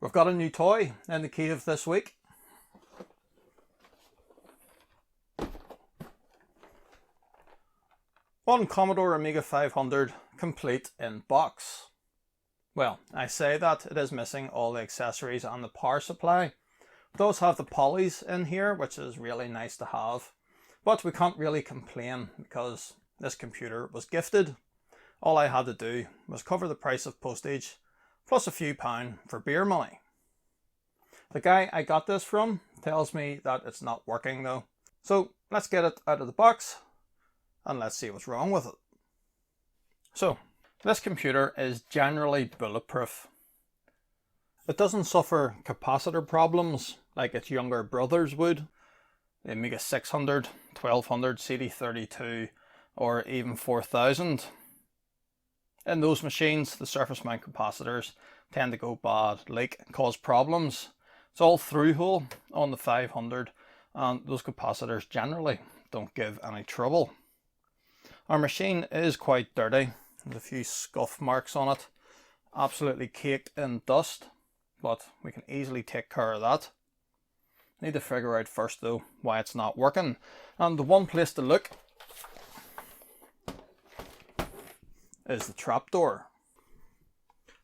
We've got a new toy in the cave this week. One Commodore Amiga 500 complete in box. Well, I say that it is missing all the accessories and the power supply. It does have the polys in here, which is really nice to have. But we can't really complain because this computer was gifted. All I had to do was cover the price of postage plus a few pound for beer money. The guy I got this from tells me that it's not working though. So let's get it out of the box and let's see what's wrong with it. So this computer is generally bulletproof. It doesn't suffer capacitor problems like its younger brothers would. The Amiga 600, 1200, CD32 or even 4000. In those machines, the surface mount capacitors tend to go bad, leak, cause problems. It's all through hole on the 500 and those capacitors generally don't give any trouble. Our machine is quite dirty. There's a few scuff marks on it, absolutely caked in dust, but we can easily take care of that. Need to figure out first though why it's not working, and the one place to look is the trapdoor.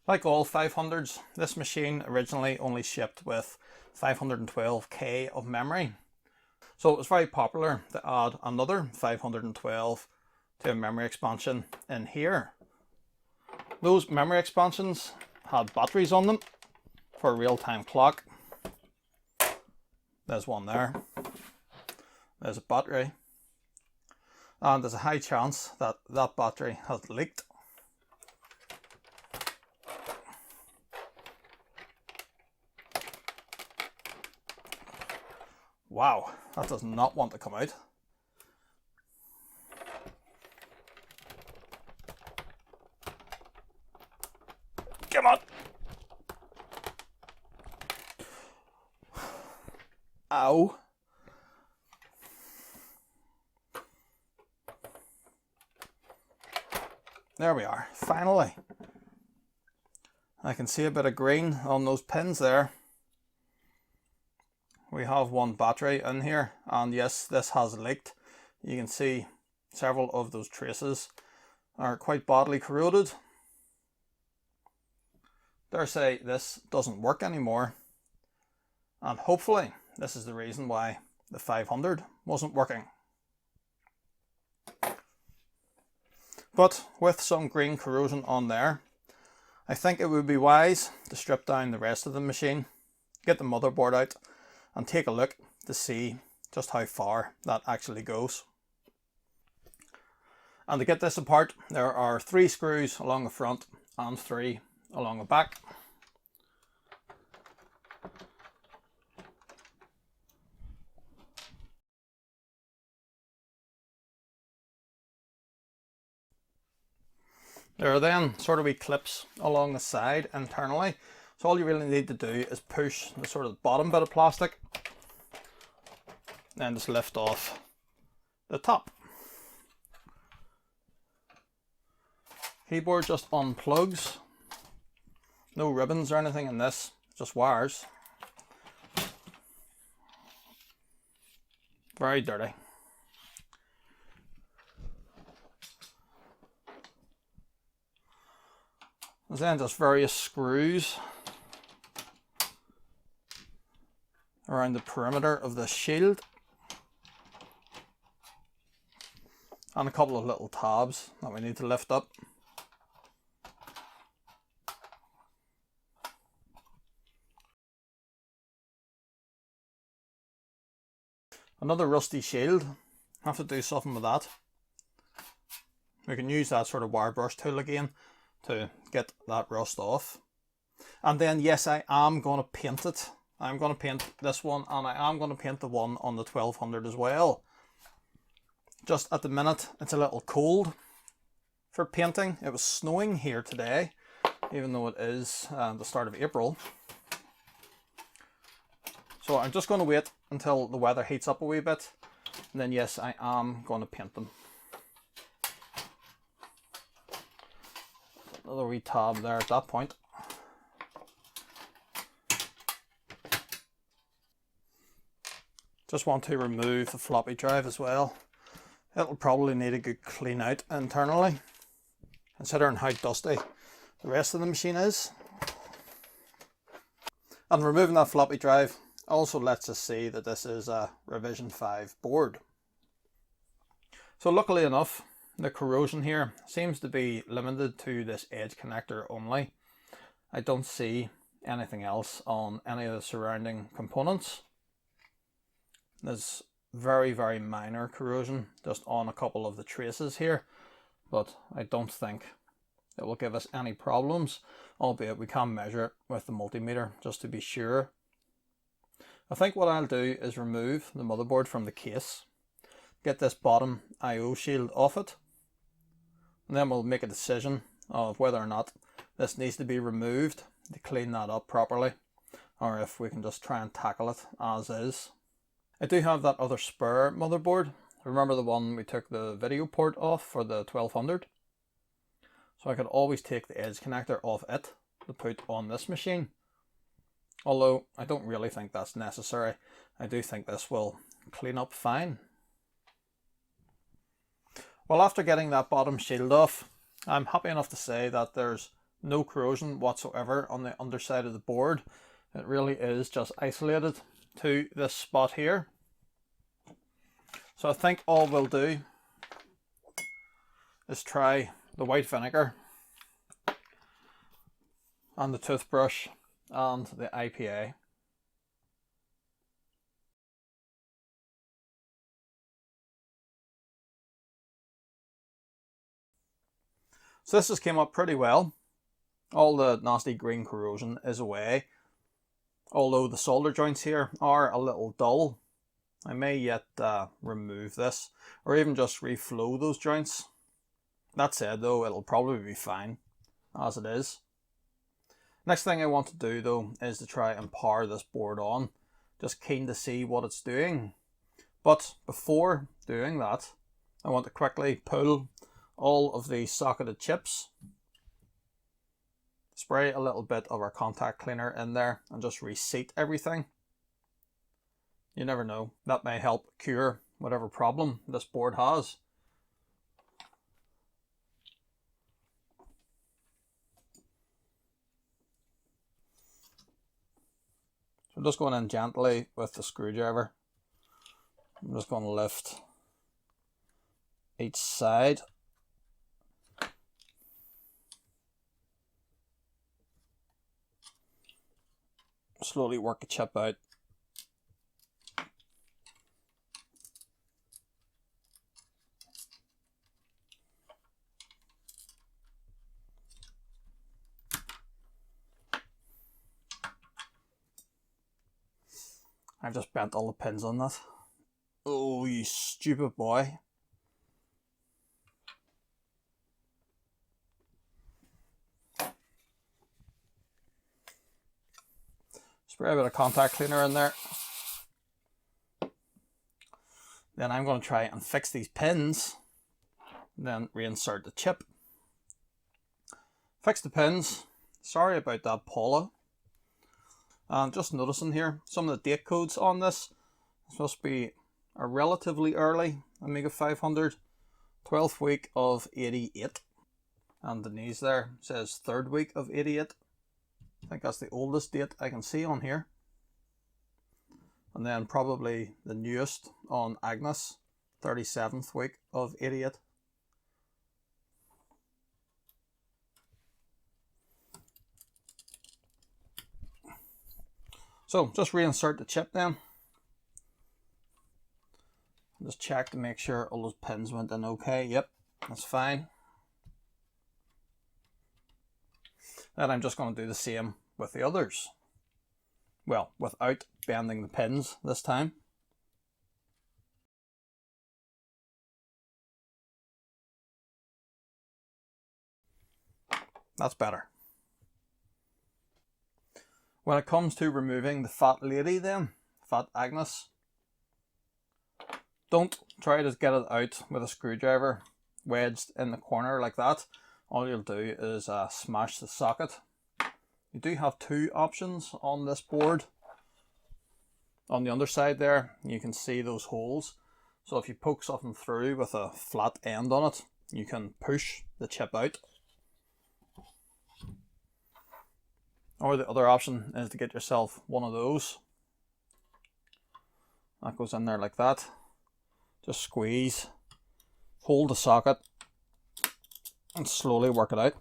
Like all 500s, this machine originally only shipped with 512k of memory, so it was very popular to add another 512 to a memory expansion in here. Those memory expansions had batteries on them for a real-time clock. There's one there. There's a battery. And there's a high chance that that battery has leaked. Wow, that does not want to come out. Come on! Ow! There we are, finally. I can see a bit of green on those pins there. We have one battery in here, and yes, this has leaked. You can see several of those traces are quite badly corroded. Dare say this doesn't work anymore, and hopefully this is the reason why the 500 wasn't working. But with some green corrosion on there, I think it would be wise to strip down the rest of the machine, get the motherboard out and take a look to see just how far that actually goes. And to get this apart, there are 3 screws along the front and 3 along the back. There are then sort of wee clips along the side internally. So all you really need to do is push the sort of bottom bit of plastic and just lift off the top. Keyboard just unplugs. No ribbons or anything in this, just wires. Very dirty. There's then just various screws around the perimeter of the shield, and a couple of little tabs that we need to lift up. Another rusty shield, have to do something with that. We can use that sort of wire brush tool again to get that rust off. And then yes, I am going to paint it. I'm going to paint this one, and I am going to paint the one on the 1200 as well. Just at the minute it's a little cold for painting. It was snowing here today, even though it is the start of April. So I'm just going to wait until the weather heats up a wee bit, and then yes, I am going to paint them. Another wee tab there at that point. Just want to remove the floppy drive as well. It'll probably need a good clean out internally, considering how dusty the rest of the machine is. And removing that floppy drive also lets us see that this is a revision 5 board. So luckily enough, the corrosion here seems to be limited to this edge connector only. I don't see anything else on any of the surrounding components. There's very minor corrosion just on a couple of the traces here, but I don't think it will give us any problems, albeit we can measure it with the multimeter just to be sure. I think what I'll do is remove the motherboard from the case, get this bottom I/O shield off it, and then we'll make a decision of whether or not this needs to be removed to clean that up properly, or if we can just try and tackle it as is. I do have that other spare motherboard. Remember the one we took the video port off for the 1200? So I could always take the edge connector off it to put on this machine. Although I don't really think that's necessary. I do think this will clean up fine. Well, after getting that bottom shield off, I'm happy enough to say that there's no corrosion whatsoever on the underside of the board. It really is just isolated to this spot here. So I think all we'll do is try the white vinegar and the toothbrush and the IPA. So this has came up pretty well. All the nasty green corrosion is away, although the solder joints here are a little dull. I may yet remove this, or even just reflow those joints. That said though, it'll probably be fine as it is. Next thing I want to do though is to try and power this board on. Just keen to see what it's doing. But before doing that, I want to quickly pull all of the socketed chips, spray a little bit of our contact cleaner in there and just reseat everything. You never know, that may help cure whatever problem this board has. So I'm just going in gently with the screwdriver. I'm just going to lift each side. Slowly work a chip out. I've just bent all the pins on that. Oh, you stupid boy. Spray a bit of contact cleaner in there. Then I'm going to try and fix these pins. Then reinsert the chip. Fix the pins. Sorry about that, Paula. And just noticing here, some of the date codes on this. This must be a relatively early Amiga 500. 12th week of 88. And the knees there says 3rd week of 88. I think that's the oldest date I can see on here. And then probably the newest on Agnes, 37th week of 88. So just reinsert the chip then. Just check to make sure all those pins went in okay. Yep, that's fine. Then I'm just going to do the same with the others. Well, without bending the pins this time. That's better. When it comes to removing the fat lady then, Fat Agnes, don't try to get it out with a screwdriver wedged in the corner like that. All you'll do is smash the socket. You do have two options on this board. on the underside there, you can see those holes. So if you poke something through with a flat end on it, you can push the chip out. Or the other option is to get yourself one of those. That goes in there like that. Just squeeze, hold the socket, and slowly work it out.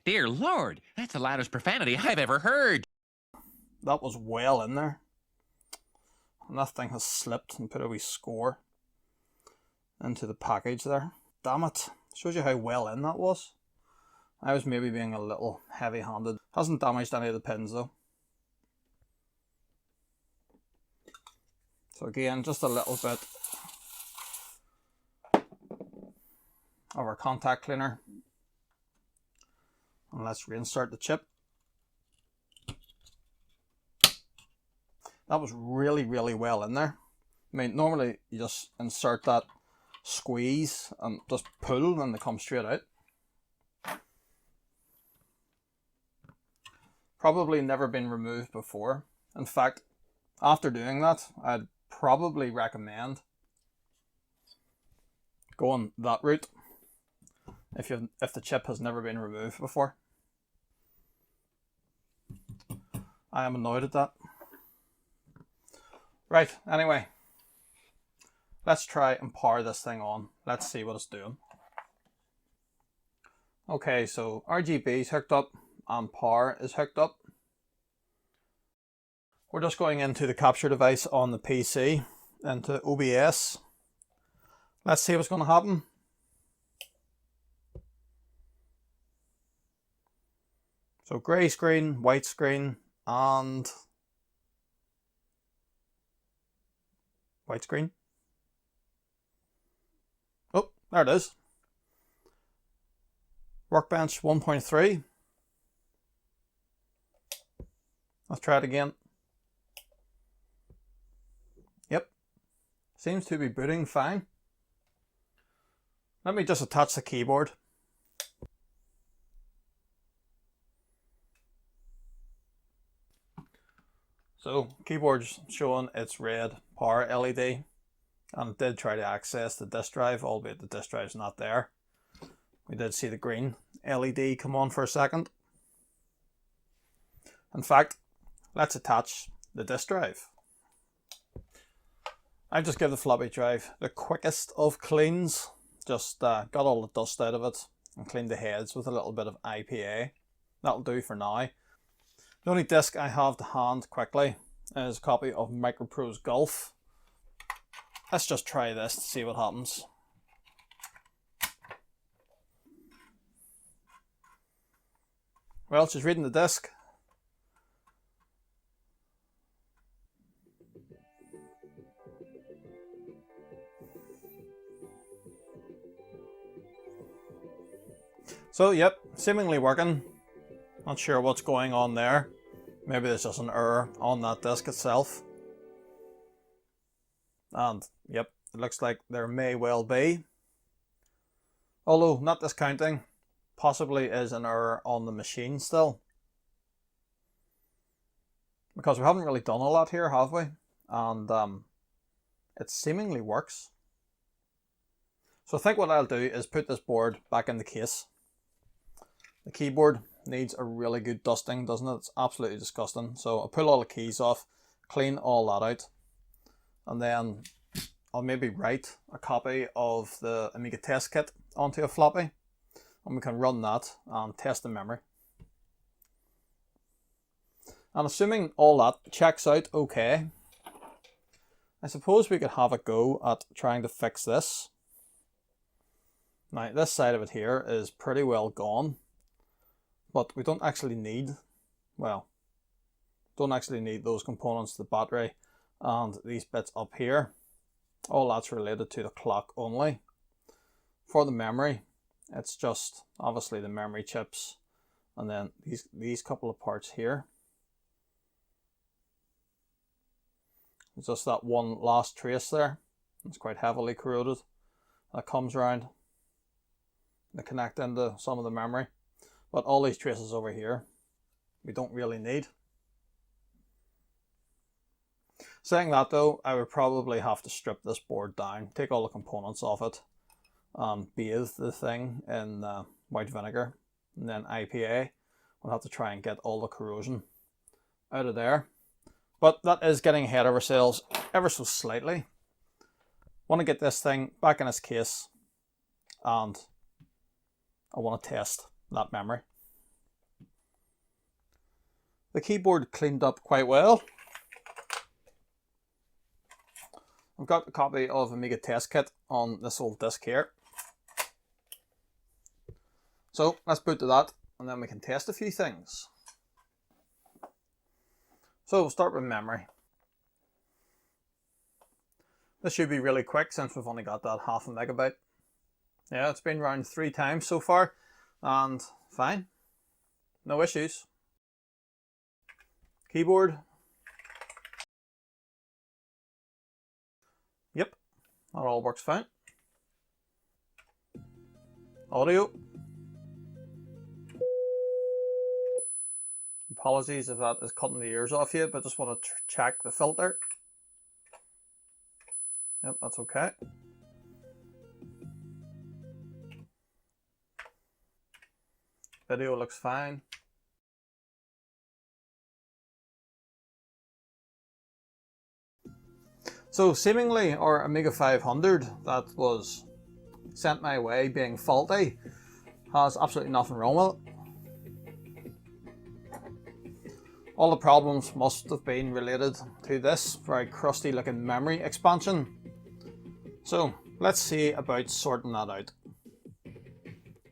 Dear Lord, that's the loudest profanity I've ever heard. That was well in there. And that thing has slipped and put a wee score into the package there. Damn it. Shows you how well in that was. I was maybe being a little heavy-handed. Hasn't damaged any of the pins though. So again, just a little bit of our contact cleaner. And let's reinsert the chip. That was really, really well in there. I mean, normally you just insert that, squeeze, and just pull and they come straight out. Probably never been removed before. In fact, after doing that, I'd probably recommend going that route if the chip has never been removed before. I am annoyed at that. Right, anyway, let's try and power this thing on. Let's see what it's doing. Okay, so RGB is hooked up and power is hooked up. We're just going into the capture device on the PC, into OBS. Let's see what's going to happen. So grey screen, white screen, and white screen. Oh, there it is. Workbench 1.3. Let's try it again. Yep. Seems to be booting fine. Let me just attach the keyboard. So keyboard's showing its red power LED, and it did try to access the disk drive, albeit the disk drive's not there. We did see the green LED come on for a second. In fact, let's attach the disk drive. I just give the floppy drive the quickest of cleans. Just got all the dust out of it and cleaned the heads with a little bit of IPA. That'll do for now. The only disc I have to hand quickly is a copy of Microprose Golf. Let's just try this to see what happens. Well, she's reading the disc. So, yep, seemingly working. Not sure what's going on there. Maybe there's just an error on that disk itself. And, yep, it looks like there may well be. Although, not discounting, possibly is an error on the machine still. Because we haven't really done a lot here, have we? And it seemingly works. So I think what I'll do is put this board back in the case. The keyboard needs a really good dusting, doesn't it? It's absolutely disgusting. So I'll pull all the keys off, clean all that out, and then I'll maybe write a copy of the Amiga test kit onto a floppy, and we can run that and test the memory. And assuming all that checks out okay, I suppose we could have a go at trying to fix this. Now this side of it here is pretty well gone. But we don't actually need, well, don't actually need those components, the battery and these bits up here. All that's related to the clock only. For the memory, it's just obviously the memory chips and then these couple of parts here. It's just that one last trace there. It's quite heavily corroded. that comes around to connect into some of the memory. But all these traces over here, we don't really need. Saying that though, I would probably have to strip this board down, take all the components off it, bathe the thing in white vinegar, and then IPA. We'll have to try and get all the corrosion out of there. But that is getting ahead of ourselves ever so slightly. Want to get this thing back in its case, and I want to test that memory. The keyboard cleaned up quite well. I've got a copy of Amiga test kit on this old disc here. So let's boot to that, and then we can test a few things. So we'll start with memory. This should be really quick since we've only got that 0.5 megabyte. Yeah, it's been around 3 times so far, and fine. No issues. Keyboard. Yep, that all works fine. Audio. Apologies if that is cutting the ears off you, but just want to check the filter. Yep, that's okay. Video looks fine. So seemingly our Amiga 500 that was sent my way being faulty has absolutely nothing wrong with it. All the problems must have been related to this very crusty looking memory expansion. So let's see about sorting that out.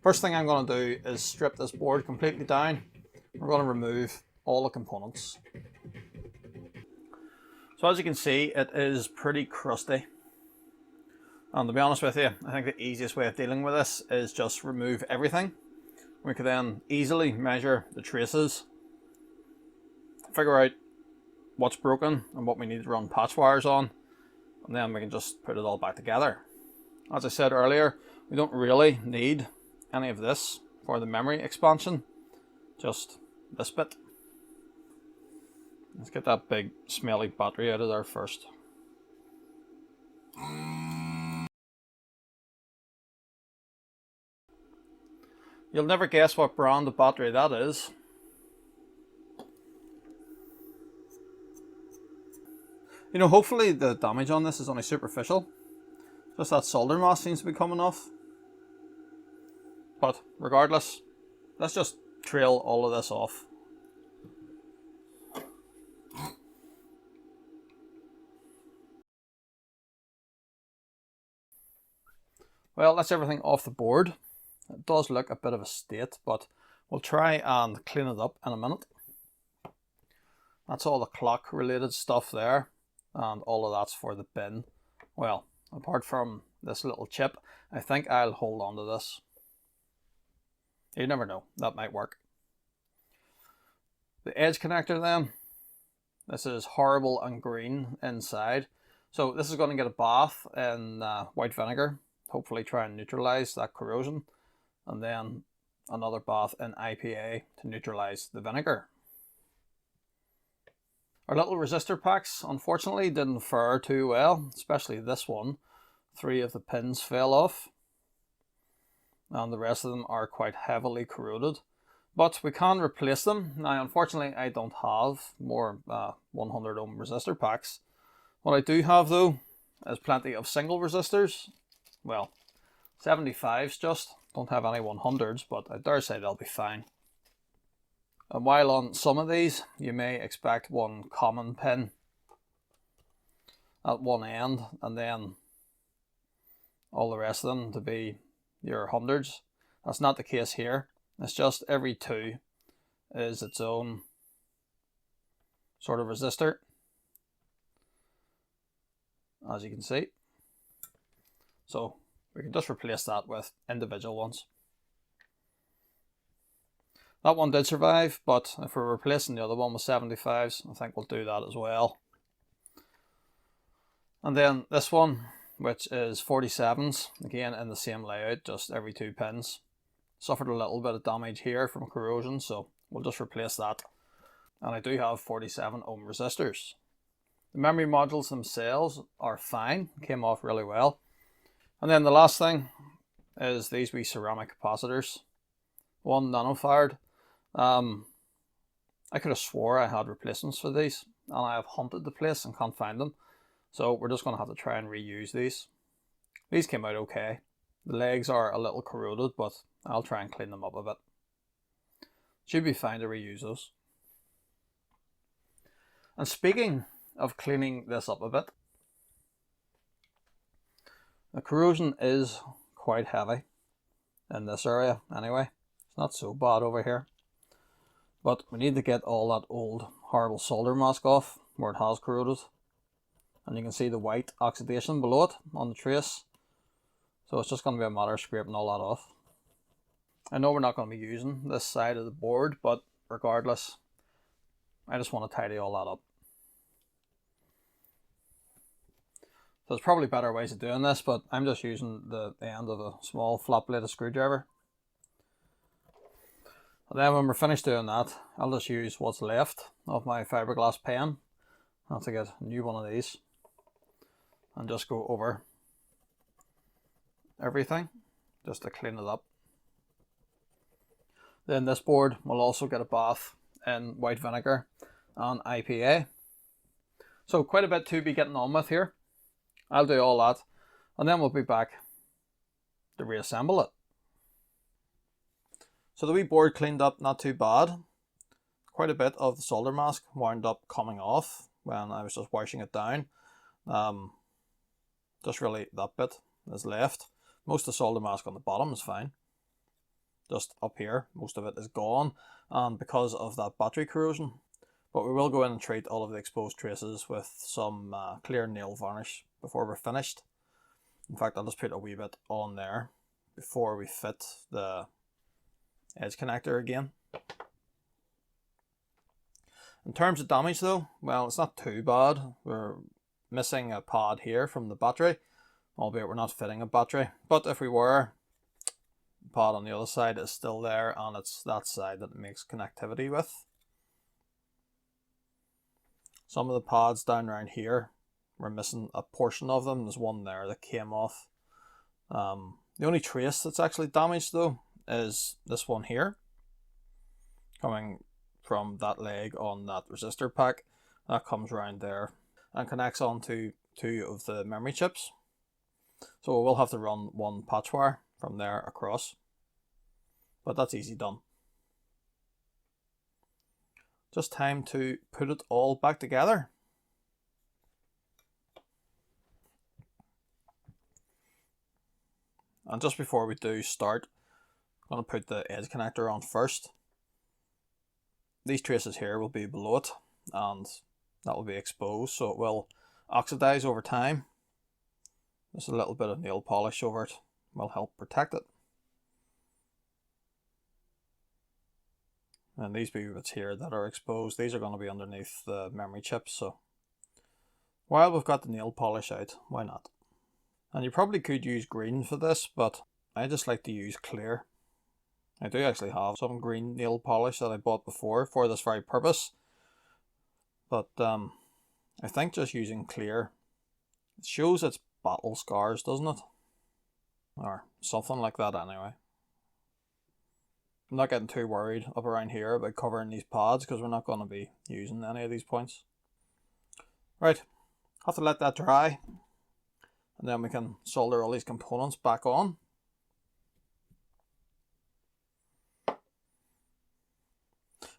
First thing I'm going to do is strip this board completely down. We're going to remove all the components. So as you can see, it is pretty crusty. And to be honest with you, I think the easiest way of dealing with this is just remove everything. We can then easily measure the traces, figure out what's broken and what we need to run patch wires on, and then we can just put it all back together. As I said earlier, we don't really need any of this for the memory expansion, just this bit. Let's get that big smelly battery out of there first. You'll never guess what brand of battery that is. You know, hopefully the damage on this is only superficial. Just that solder mask seems to be coming off. But regardless, let's just trail all of this off. Well, that's everything off the board. It does look a bit of a state, but we'll try and clean it up in a minute. That's all the clock related stuff there, and all of that's for the bin. Well, apart from this little chip, I think I'll hold on to this. You never know, that might work. The edge connector then, this is horrible and green inside. So this is going to get a bath in white vinegar, hopefully try and neutralize that corrosion, and then another bath in IPA to neutralize the vinegar. Our little resistor packs unfortunately didn't fare too well, especially this one. 3 of the pins fell off, and the rest of them are quite heavily corroded. But we can replace them. Now unfortunately I don't have more 100 ohm resistor packs. What I do have though is plenty of single resistors. Well, 75s just, don't have any 100s, but I dare say they'll be fine. And while on some of these, you may expect one common pin at one end, and then all the rest of them to be your hundreds. That's not the case here. It's just every 2 is its own sort of resistor, as you can see. So we can just replace that with individual ones. That one did survive, but if we're replacing the other one with 75s, I think we'll do that as well. And then this one, which is 47s, again in the same layout, just every 2 pins. Suffered a little bit of damage here from corrosion, so we'll just replace that. And I do have 47 ohm resistors. The memory modules themselves are fine, came off really well. And then the last thing is these wee ceramic capacitors, 1 nanofarad. I could have swore I had replacements for these, and I have hunted the place and can't find them. So we're just going to have to try and reuse these. These came out okay. The legs are a little corroded, but I'll try and clean them up a bit. Should be fine to reuse those. And speaking of cleaning this up a bit, the corrosion is quite heavy in this area anyway. It's not so bad over here. But we need to get all that old horrible solder mask off where it has corroded. And you can see the white oxidation below it on the trace. So it's just going to be a matter of scraping all that off. I know we're not going to be using this side of the board, but regardless, I just want to tidy all that up. There's probably better ways of doing this, but I'm just using the end of a small flat bladed screwdriver. And then when we're finished doing that, I'll just use what's left of my fiberglass pen. I'll have to get a new one of these and just go over everything just to clean it up. Then this board will also get a bath in white vinegar and IPA. So quite a bit to be getting on with here. I'll do all that and then we'll be back to reassemble it. So the wee board cleaned up not too bad. Quite a bit of the solder mask wound up coming off when I was just washing it down. Just really that bit is left. Most of the solder mask on the bottom is fine. Just up here, most of it is gone, and because of that battery corrosion. But we will go in and treat all of the exposed traces with some clear nail varnish before we're finished. In fact, I'll just put a wee bit on there before we fit the edge connector again. In terms of damage though, well, it's not too bad. We're missing a pad here from the battery, albeit we're not fitting a battery. But if we were, the pad on the other side is still there, and it's that side that it makes connectivity with. Some of the pads down around here, we're missing a portion of them. There's one there that came off. The only trace that's actually damaged though is this one here, coming from that leg on that resistor pack. That comes around there and connects onto 2 of the memory chips. So we'll have to run 1 patch wire from there across, but that's easy done. Just time to put it all back together. And just before we do start, I'm going to put the edge connector on first. These traces here will be below it, and that will be exposed, so it will oxidize over time. Just a little bit of nail polish over it will help protect it. And these bits here that are exposed, these are going to be underneath the memory chips, so while we've got the nail polish out, why not? And you probably could use green for this, but I just like to use clear. I do actually have some green nail polish that I bought before for this very purpose, but I think just using clear, it shows its battle scars, doesn't it? Or something like that anyway. I'm not getting too worried up around here about covering these pads because we're not going to be using any of these points. Right, have to let that dry, and then we can solder all these components back on.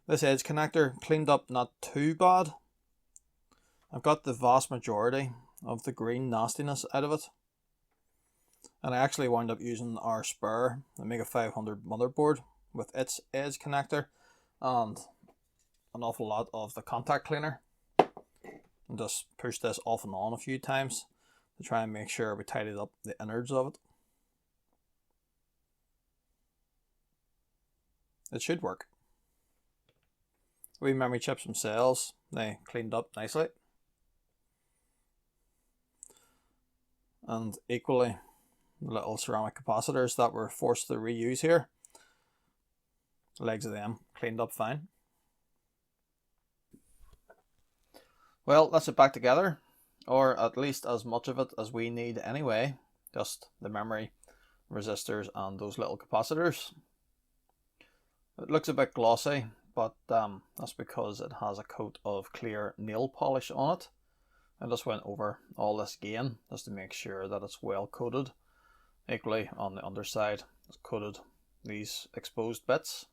This edge connector cleaned up not too bad. I've got the vast majority of the green nastiness out of it. And I actually wound up using our spare Amiga 500 motherboard with its edge connector and an awful lot of the contact cleaner. And just push this off and on a few times to try and make sure we tidied up the innards of it. It should work. The memory chips themselves, they cleaned up nicely. and equally the little ceramic capacitors that we're forced to reuse here. The legs of them cleaned up fine. Well, that's it back together, or at least as much of it as we need anyway, just the memory, resistors and those little capacitors. It looks a bit glossy, but that's because it has a coat of clear nail polish on it. I just went over all this again just to make sure that it's well coated. Equally on the underside, it's coated these exposed bits.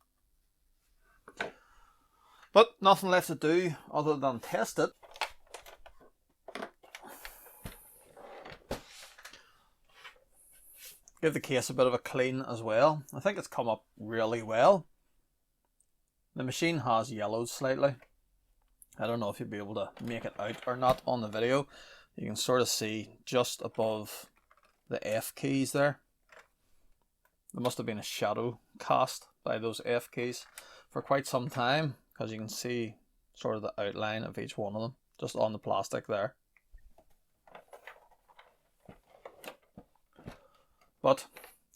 But nothing left to do other than test it. Give the case a bit of a clean as well. I think it's come up really well. The machine has yellowed slightly. I don't know if you'll be able to make it out or not on the video. You can sort of see just above the F keys there. There must have been a shadow cast by those F keys for quite some time, because you can see sort of the outline of each one of them just on the plastic there. But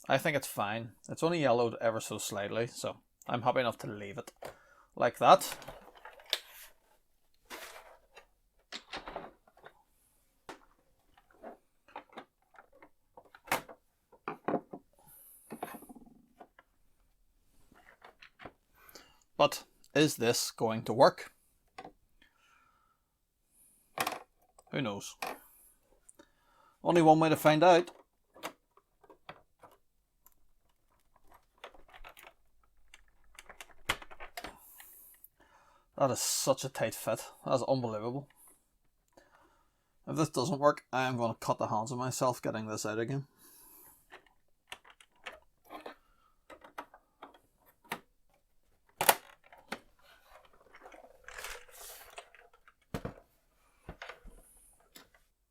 I think it's fine. It's only yellowed ever so slightly, so I'm happy enough to leave it like that. But is this going to work? Who knows? Only one way to find out. That is such a tight fit. That's unbelievable. If this doesn't work, I am going to cut the hands of myself getting this out again.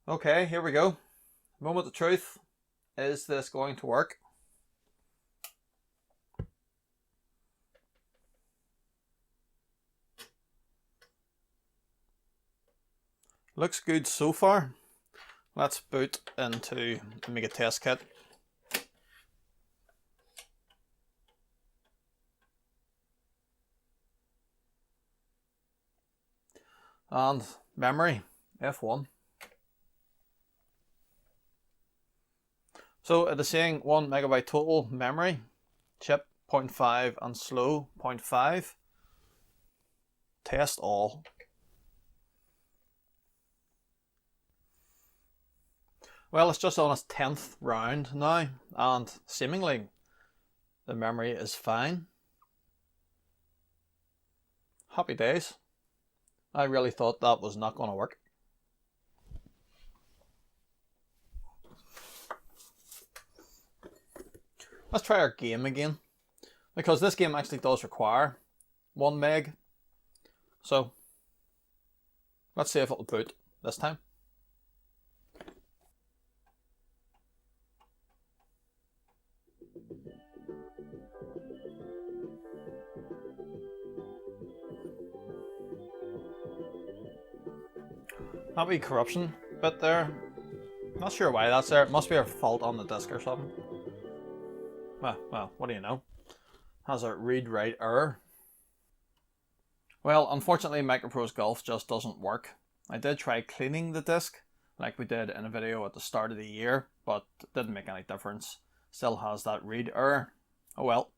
Okay, here we go. Moment of truth. Is this going to work? Looks good so far. Let's boot into Amiga test kit. And memory, F1. So it is saying 1 megabyte total memory, chip 0.5 and slow 0.5. Test all. Well, it's just on its 10th round now, and seemingly the memory is fine. Happy days. I really thought that was not going to work. Let's try our game again, because this game actually does require 1 meg. So let's see if it'll boot this time. That wee corruption bit there, not sure why that's there. It must be a fault on the disk or something. Well, what do you know? Has a read-write error. Well, unfortunately Microprose Golf just doesn't work. I did try cleaning the disk, like we did in a video at the start of the year, but it didn't make any difference. Still has that read error. Oh well.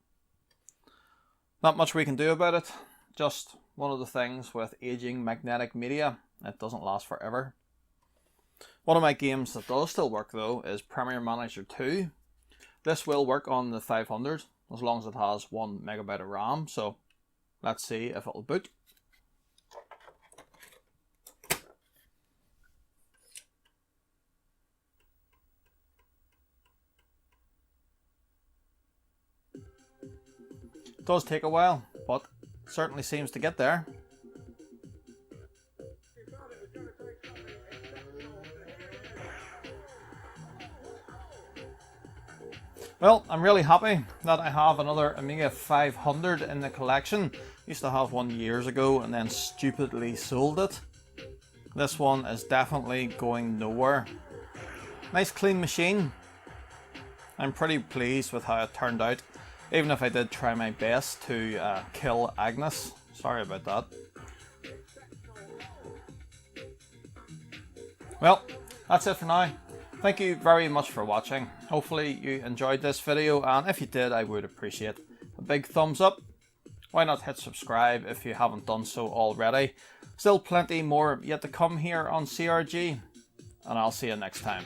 Not much we can do about it. Just one of the things with aging magnetic media. It doesn't last forever. One of my games that does still work though is Premier Manager 2. This will work on the 500 as long as it has 1 megabyte of RAM. So let's see if it'll boot. It does take a while, but it certainly seems to get there. Well, I'm really happy that I have another Amiga 500 in the collection. Used to have one years ago and then stupidly sold it. This one is definitely going nowhere. Nice clean machine. I'm pretty pleased with how it turned out, even if I did try my best to kill Agnes. Sorry about that. Well, that's it for now. Thank you very much for watching. Hopefully you enjoyed this video, and if you did, I would appreciate a big thumbs up. Why not hit subscribe if you haven't done so already. Still plenty more yet to come here on CRG, and I'll see you next time.